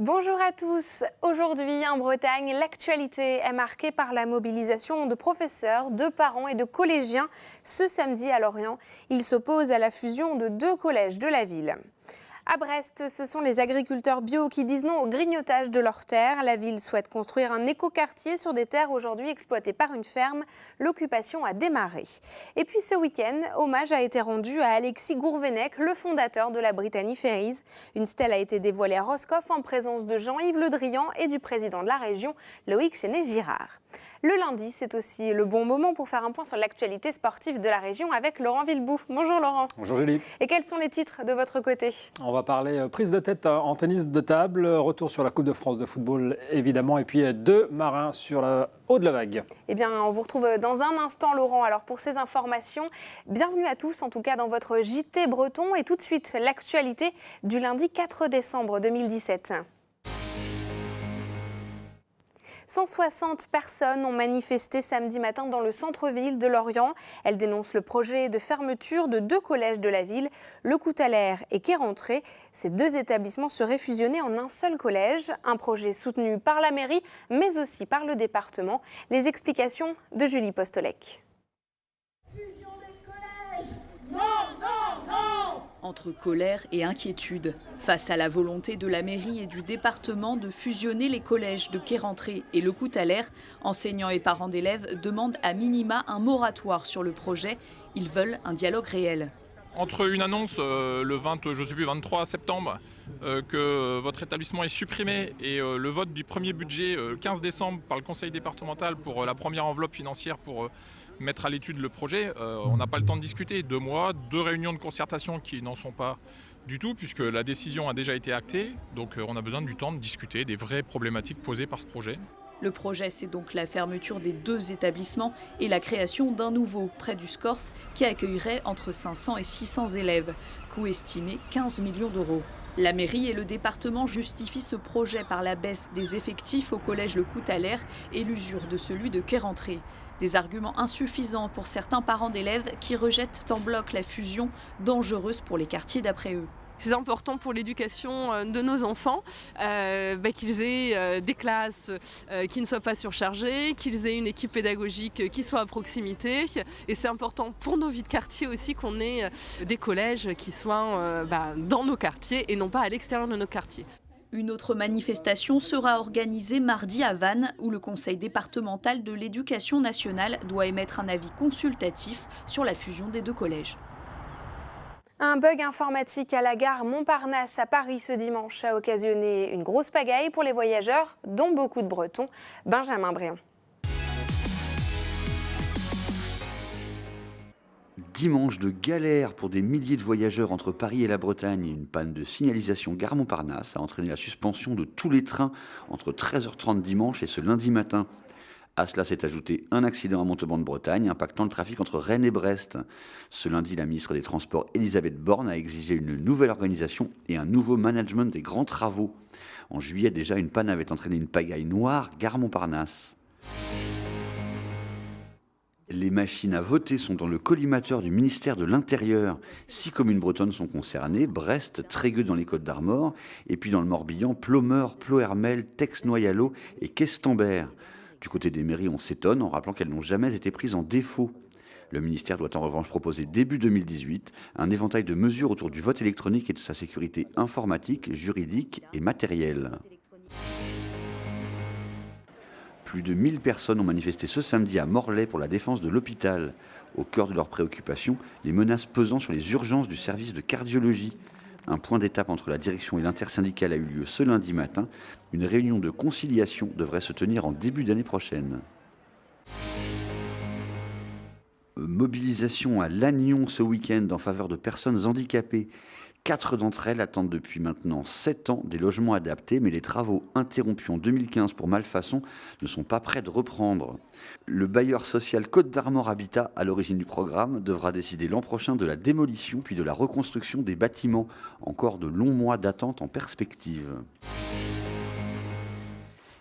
Bonjour à tous. Aujourd'hui en Bretagne, l'actualité est marquée par la mobilisation de professeurs, de parents et de collégiens. Ce samedi à Lorient, ils s'opposent à la fusion de 2 collèges de la ville. À Brest, ce sont les agriculteurs bio qui disent non au grignotage de leurs terres. La ville souhaite construire un écoquartier sur des terres aujourd'hui exploitées par une ferme. L'occupation a démarré. Et puis ce week-end, hommage a été rendu à Alexis Gourvenec, le fondateur de la Brittany Ferries. Une stèle a été dévoilée à Roscoff en présence de Jean-Yves Le Drian et du président de la région, Loïc Chenet-Girard. Le lundi, c'est aussi le bon moment pour faire un point sur l'actualité sportive de la région avec Laurent Villebout. Bonjour Laurent. Bonjour Julie. Et quels sont les titres de votre côté ? On va parler prise de tête en tennis de table, retour sur la Coupe de France de football évidemment, et puis 2 marins sur le haut de la vague. Eh bien, on vous retrouve dans un instant Laurent. Alors pour ces informations, bienvenue à tous en tout cas dans votre JT Breton. Et tout de suite, l'actualité du lundi 4 décembre 2017. 160 personnes ont manifesté samedi matin dans le centre-ville de Lorient. Elles dénoncent le projet de fermeture de 2 collèges de la ville, le Coutalaire et Quai-Rentrée. Ces 2 établissements seraient fusionnés en un seul collège, un projet soutenu par la mairie, mais aussi par le département. Les explications de Julie Postolek. Entre colère et inquiétude, face à la volonté de la mairie et du département de fusionner les collèges de Quai-Rentrée et le Coutalaire, enseignants et parents d'élèves demandent à minima un moratoire sur le projet. Ils veulent un dialogue réel. Entre une annonce le 23 septembre que votre établissement est supprimé et le vote du premier budget le 15 décembre par le conseil départemental pour la première enveloppe financière pour mettre à l'étude le projet, on n'a pas le temps de discuter. 2 mois, 2 réunions de concertation qui n'en sont pas du tout puisque la décision a déjà été actée. Donc on a besoin du temps de discuter des vraies problématiques posées par ce projet. Le projet, c'est donc la fermeture des 2 établissements et la création d'un nouveau près du SCORF qui accueillerait entre 500 et 600 élèves. Coût estimé 15 millions d'euros. La mairie et le département justifient ce projet par la baisse des effectifs au collège Le Coutalaire et l'usure de celui de Quai-Rentrée. Des arguments insuffisants pour certains parents d'élèves qui rejettent en bloc la fusion, dangereuse pour les quartiers d'après eux. C'est important pour l'éducation de nos enfants qu'ils aient des classes qui ne soient pas surchargées, qu'ils aient une équipe pédagogique qui soit à proximité. Et c'est important pour nos vies de quartier aussi qu'on ait des collèges qui soient dans nos quartiers et non pas à l'extérieur de nos quartiers. Une autre manifestation sera organisée mardi à Vannes, où le conseil départemental de l'éducation nationale doit émettre un avis consultatif sur la fusion des 2 collèges. Un bug informatique à la gare Montparnasse à Paris ce dimanche a occasionné une grosse pagaille pour les voyageurs, dont beaucoup de Bretons. Benjamin Bréant. Dimanche de galère pour des milliers de voyageurs entre Paris et la Bretagne. Une panne de signalisation gare Montparnasse a entraîné la suspension de tous les trains entre 13h30 dimanche et ce lundi matin. À cela s'est ajouté un accident à Montauban-de-Bretagne impactant le trafic entre Rennes et Brest. Ce lundi, la ministre des Transports Elisabeth Borne a exigé une nouvelle organisation et un nouveau management des grands travaux. En juillet déjà, une panne avait entraîné une pagaille noire gare Montparnasse. Les machines à voter sont dans le collimateur du ministère de l'Intérieur. 6 communes bretonnes sont concernées, Brest, Trégueux dans les Côtes-d'Armor, et puis dans le Morbihan, Plomeur, Plohermel, Tex-Noyalo et Questembert. Du côté des mairies, on s'étonne en rappelant qu'elles n'ont jamais été prises en défaut. Le ministère doit en revanche proposer début 2018 un éventail de mesures autour du vote électronique et de sa sécurité informatique, juridique et matérielle. Plus de 1000 personnes ont manifesté ce samedi à Morlaix pour la défense de l'hôpital. Au cœur de leurs préoccupations, les menaces pesant sur les urgences du service de cardiologie. Un point d'étape entre la direction et l'intersyndicale a eu lieu ce lundi matin. Une réunion de conciliation devrait se tenir en début d'année prochaine. Mobilisation à Lannion ce week-end en faveur de personnes handicapées. 4 d'entre elles attendent depuis maintenant 7 ans des logements adaptés, mais les travaux interrompus en 2015 pour malfaçon ne sont pas prêts de reprendre. Le bailleur social Côtes-d'Armor Habitat, à l'origine du programme, devra décider l'an prochain de la démolition puis de la reconstruction des bâtiments. Encore de longs mois d'attente en perspective.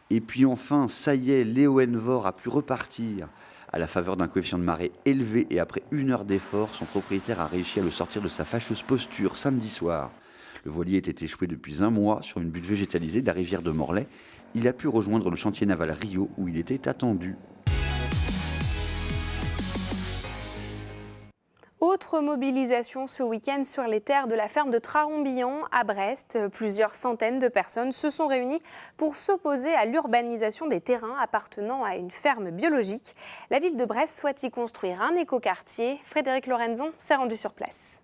Et puis enfin, ça y est, Léo Envor a pu repartir. À la faveur d'un coefficient de marée élevé et après 1 heure d'effort, son propriétaire a réussi à le sortir de sa fâcheuse posture samedi soir. Le voilier était échoué depuis un mois sur une butte végétalisée de la rivière de Morlaix. Il a pu rejoindre le chantier naval Rio où il était attendu. Autre mobilisation ce week-end sur les terres de la ferme de Traombian à Brest. Plusieurs centaines de personnes se sont réunies pour s'opposer à l'urbanisation des terrains appartenant à une ferme biologique. La ville de Brest souhaite y construire un écoquartier. Frédéric Lorenzon s'est rendu sur place.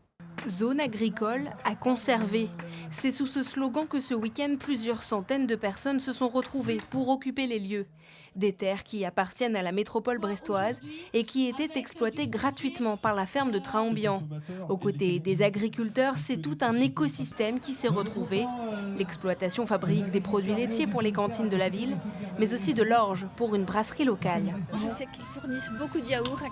Zone agricole à conserver. C'est sous ce slogan que ce week-end, plusieurs centaines de personnes se sont retrouvées pour occuper les lieux. Des terres qui appartiennent à la métropole brestoise et qui étaient exploitées gratuitement par la ferme de Traombian. Aux côtés des agriculteurs, c'est tout un écosystème qui s'est retrouvé. L'exploitation fabrique des produits laitiers pour les cantines de la ville, mais aussi de l'orge pour une brasserie locale. Je sais qu'ils fournissent beaucoup de yaourts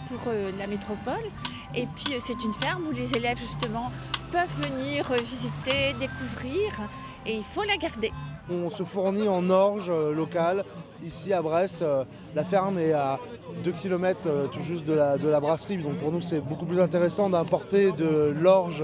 pour la métropole. Et puis c'est une ferme où les élèves justement peuvent venir visiter, découvrir et il faut la garder. On se fournit en orge locale. Ici à Brest, la ferme est à 2 km tout juste de la brasserie. Donc pour nous c'est beaucoup plus intéressant d'importer de l'orge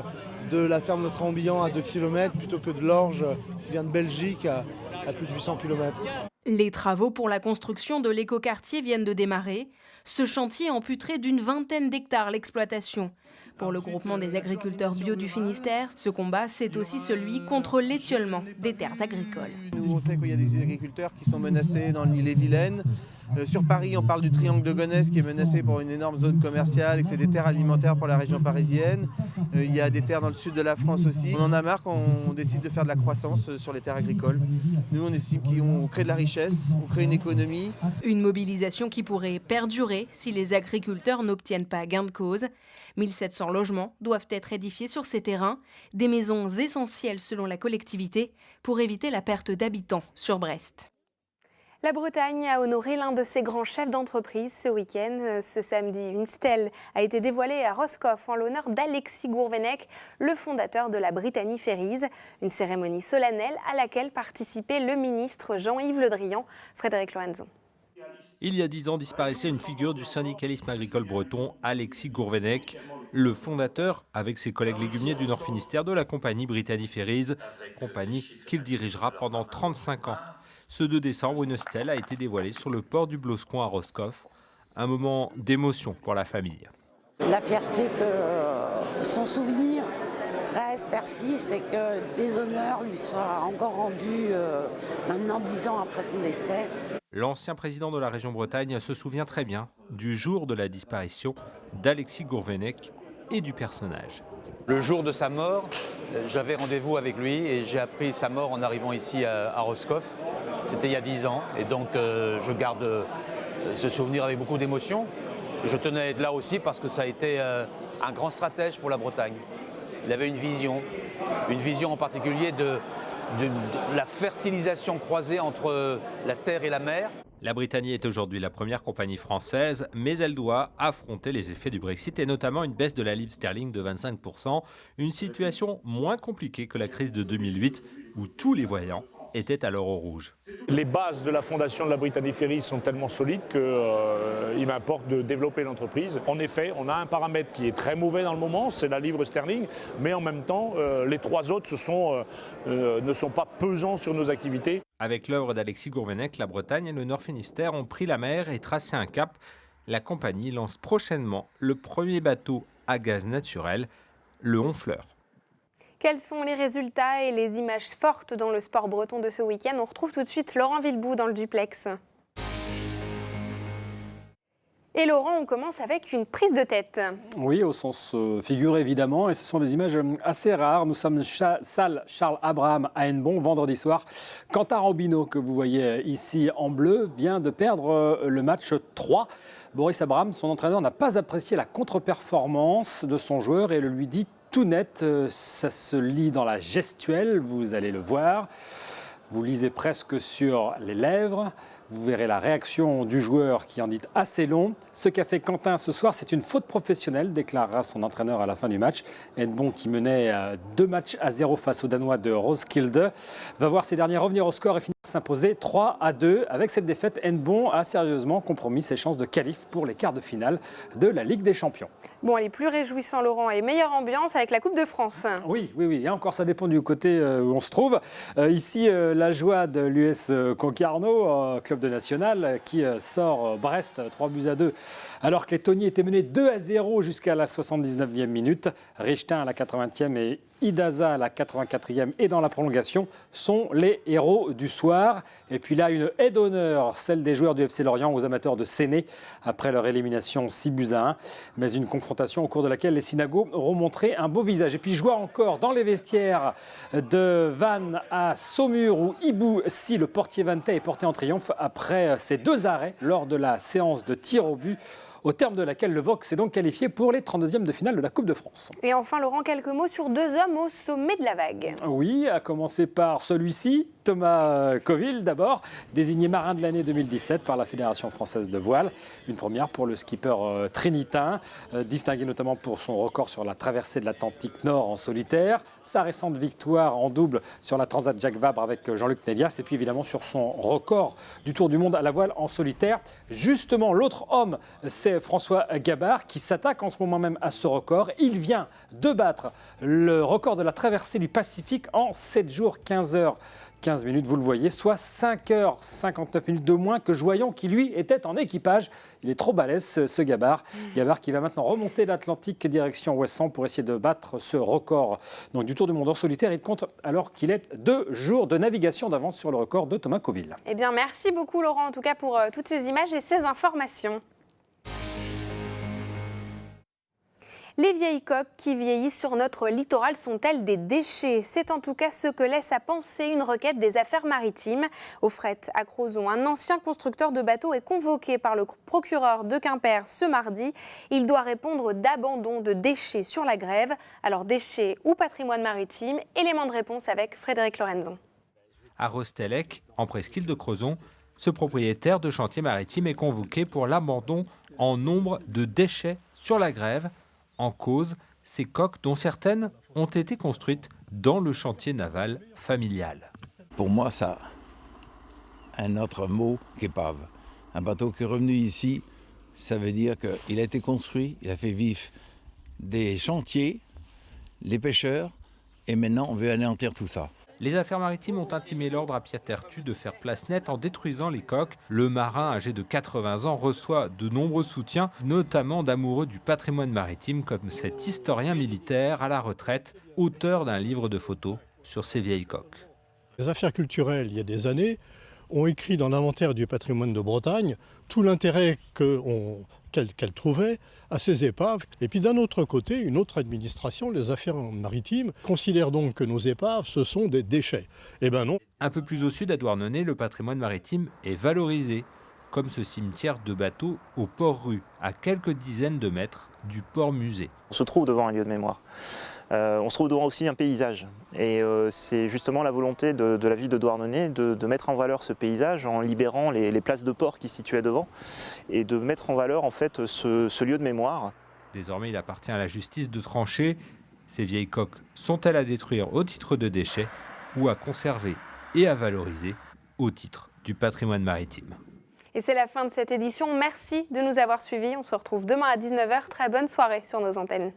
de la ferme de Traombian à 2 km plutôt que de l'orge qui vient de Belgique à plus de 800 km. Les travaux pour la construction de l'écoquartier viennent de démarrer. Ce chantier amputerait d'une vingtaine d'hectares l'exploitation. Pour le groupement des agriculteurs bio du Finistère, ce combat, c'est aussi celui contre l'étiolement des terres agricoles. Nous, on sait qu'il y a des agriculteurs qui sont menacés dans l'île-et-Vilaine. Sur Paris, on parle du triangle de Gonesse qui est menacé pour une énorme zone commerciale et que c'est des terres alimentaires pour la région parisienne. Il y a des terres dans le sud de la France aussi. On en a marre quand on décide de faire de la croissance sur les terres agricoles. Nous, on estime qu'on crée de la richesse, on crée une économie. Une mobilisation qui pourrait perdurer si les agriculteurs n'obtiennent pas gain de cause. 1700 logements doivent être édifiés sur ces terrains, des maisons essentielles selon la collectivité pour éviter la perte d'habitants sur Brest. La Bretagne a honoré l'un de ses grands chefs d'entreprise ce week-end. Ce samedi, une stèle a été dévoilée à Roscoff en l'honneur d'Alexis Gourvenec, le fondateur de la Brittany Ferries. Une cérémonie solennelle à laquelle participait le ministre Jean-Yves Le Drian. Frédéric Lorenzon. Il y a 10 ans disparaissait une figure du syndicalisme agricole breton, Alexis Gourvenec, le fondateur, avec ses collègues légumiers du Nord Finistère, de la compagnie Brittany Ferries, compagnie qu'il dirigera pendant 35 ans. Ce 2 décembre, une stèle a été dévoilée sur le port du Bloscon à Roscoff. Un moment d'émotion pour la famille. La fierté que son souvenir reste, persiste et que des honneurs lui soient encore rendus maintenant 10 ans après son décès. L'ancien président de la région Bretagne se souvient très bien du jour de la disparition d'Alexis Gourvenec et du personnage. Le jour de sa mort, j'avais rendez-vous avec lui et j'ai appris sa mort en arrivant ici à Roscoff. C'était il y a 10 ans et donc je garde ce souvenir avec beaucoup d'émotion. Je tenais à être là aussi parce que ça a été un grand stratège pour la Bretagne. Il avait une vision en particulier de la fertilisation croisée entre la terre et la mer. La Brittany est aujourd'hui la première compagnie française, mais elle doit affronter les effets du Brexit et notamment une baisse de la livre sterling de 25%, une situation moins compliquée que la crise de 2008 où tous les voyants étaient alors au rouge. Les bases de la fondation de la Brittany Ferries sont tellement solides qu'il m'importe de développer l'entreprise. En effet, on a un paramètre qui est très mauvais dans le moment, c'est la livre sterling, mais en même temps, les 3 autres ne sont pas pesants sur nos activités. Avec l'œuvre d'Alexis Gourvenec, la Bretagne et le Nord Finistère ont pris la mer et tracé un cap. La compagnie lance prochainement le premier bateau à gaz naturel, le Honfleur. Quels sont les résultats et les images fortes dans le sport breton de ce week-end? On retrouve tout de suite Laurent Villebout dans le duplex. Et Laurent, on commence avec une prise de tête. Oui, au sens figuré évidemment, et ce sont des images assez rares. Nous sommes salle Charles Abraham à Hennebont, vendredi soir. Quentin Robineau, que vous voyez ici en bleu, vient de perdre le match 3. Boris Abraham, son entraîneur, n'a pas apprécié la contre-performance de son joueur et le lui dit tout net. Ça se lit dans la gestuelle, vous allez le voir. Vous lisez presque sur les lèvres. Vous verrez la réaction du joueur qui en dit assez long. Ce qu'a fait Quentin ce soir, c'est une faute professionnelle, déclarera son entraîneur à la fin du match. Hennebont, qui menait 2-0 face aux Danois de Roskilde, va voir ses derniers revenir au score et finir s'imposer 3-2. Avec cette défaite, Hennebont a sérieusement compromis ses chances de qualif pour les quarts de finale de la Ligue des Champions. Bon, les plus réjouissants, Laurent, et meilleure ambiance avec la Coupe de France. Oui. Et encore, ça dépend du côté où on se trouve. Ici, la joie de l'US Concarneau, club de national, qui sort Brest 3-2, alors que les Tauniers étaient menés 2-0 jusqu'à la 79e minute. Richtin à la 80e et Idaza à la 84e et dans la prolongation sont les héros du soir. Et puis là, une aide d'honneur, celle des joueurs du FC Lorient aux amateurs de Séné après leur élimination 6-1. Mais une confrontation au cours de laquelle les Synagos auront montré un beau visage. Et puis joie encore dans les vestiaires de Vannes à Saumur où Ibou Si, le portier vannetais, est porté en triomphe après ses 2 arrêts lors de la séance de tir au but, au terme de laquelle le Vox s'est donc qualifié pour les 32e de finale de la Coupe de France. Et enfin, Laurent, quelques mots sur 2 hommes au sommet de la vague. Oui, à commencer par celui-ci, Thomas Coville d'abord, désigné marin de l'année 2017 par la Fédération française de voile. Une première pour le skipper trinitain, distingué notamment pour son record sur la traversée de l'Atlantique Nord en solitaire, sa récente victoire en double sur la Transat Jacques Vabre avec Jean-Luc Nélias, et puis évidemment sur son record du Tour du Monde à la voile en solitaire. Justement, l'autre homme, c'est François Gabard qui s'attaque en ce moment même à ce record. Il vient de battre le record de la traversée du Pacifique en 7 jours, 15 heures. 15 minutes, vous le voyez, soit 5h59 de moins que Joyon qui lui était en équipage. Il est trop balèze ce Gabard. Gabard qui va maintenant remonter l'Atlantique direction Ouessant pour essayer de battre ce record donc, du Tour du Monde en solitaire. Il compte alors qu'il est 2 jours de navigation d'avance sur le record de Thomas Coville. Eh bien, merci beaucoup Laurent en tout cas pour toutes ces images et ces informations. Les vieilles coques qui vieillissent sur notre littoral sont-elles des déchets? C'est en tout cas ce que laisse à penser une requête des affaires maritimes. Au fret à Crozon, un ancien constructeur de bateaux est convoqué par le procureur de Quimper ce mardi. Il doit répondre d'abandon de déchets sur la grève. Alors déchets ou patrimoine maritime? Élément de réponse avec Frédéric Lorenzon. À Rostelec, en presqu'île de Crozon, ce propriétaire de chantier maritime est convoqué pour l'abandon en nombre de déchets sur la grève. En cause, ces coques dont certaines ont été construites dans le chantier naval familial. Pour moi, ça a un autre mot qu'épave. Un bateau qui est revenu ici, ça veut dire qu'il a été construit, il a fait vivre des chantiers, les pêcheurs, et maintenant on veut anéantir tout ça. Les affaires maritimes ont intimé l'ordre à Pierre Tertu de faire place nette en détruisant les coques. Le marin âgé de 80 ans reçoit de nombreux soutiens, notamment d'amoureux du patrimoine maritime comme cet historien militaire à la retraite, auteur d'un livre de photos sur ces vieilles coques. Les affaires culturelles, il y a des années, ont écrit dans l'inventaire du patrimoine de Bretagne tout l'intérêt qu'elle trouvait à ces épaves. Et puis d'un autre côté, une autre administration, les affaires maritimes, considère donc que nos épaves, ce sont des déchets. Eh bien non. Un peu plus au sud, à Douarnenez, le patrimoine maritime est valorisé, comme ce cimetière de bateaux au port-rue, à quelques dizaines de mètres du port-musée. On se trouve devant un lieu de mémoire. On se trouve devant aussi un paysage. Et c'est justement la volonté de la ville de Douarnenez de mettre en valeur ce paysage en libérant les places de port qui se situaient devant et de mettre en valeur en fait ce lieu de mémoire. Désormais, il appartient à la justice de trancher. Ces vieilles coques sont-elles à détruire au titre de déchets ou à conserver et à valoriser au titre du patrimoine maritime? Et c'est la fin de cette édition. Merci de nous avoir suivis. On se retrouve demain à 19h. Très bonne soirée sur nos antennes.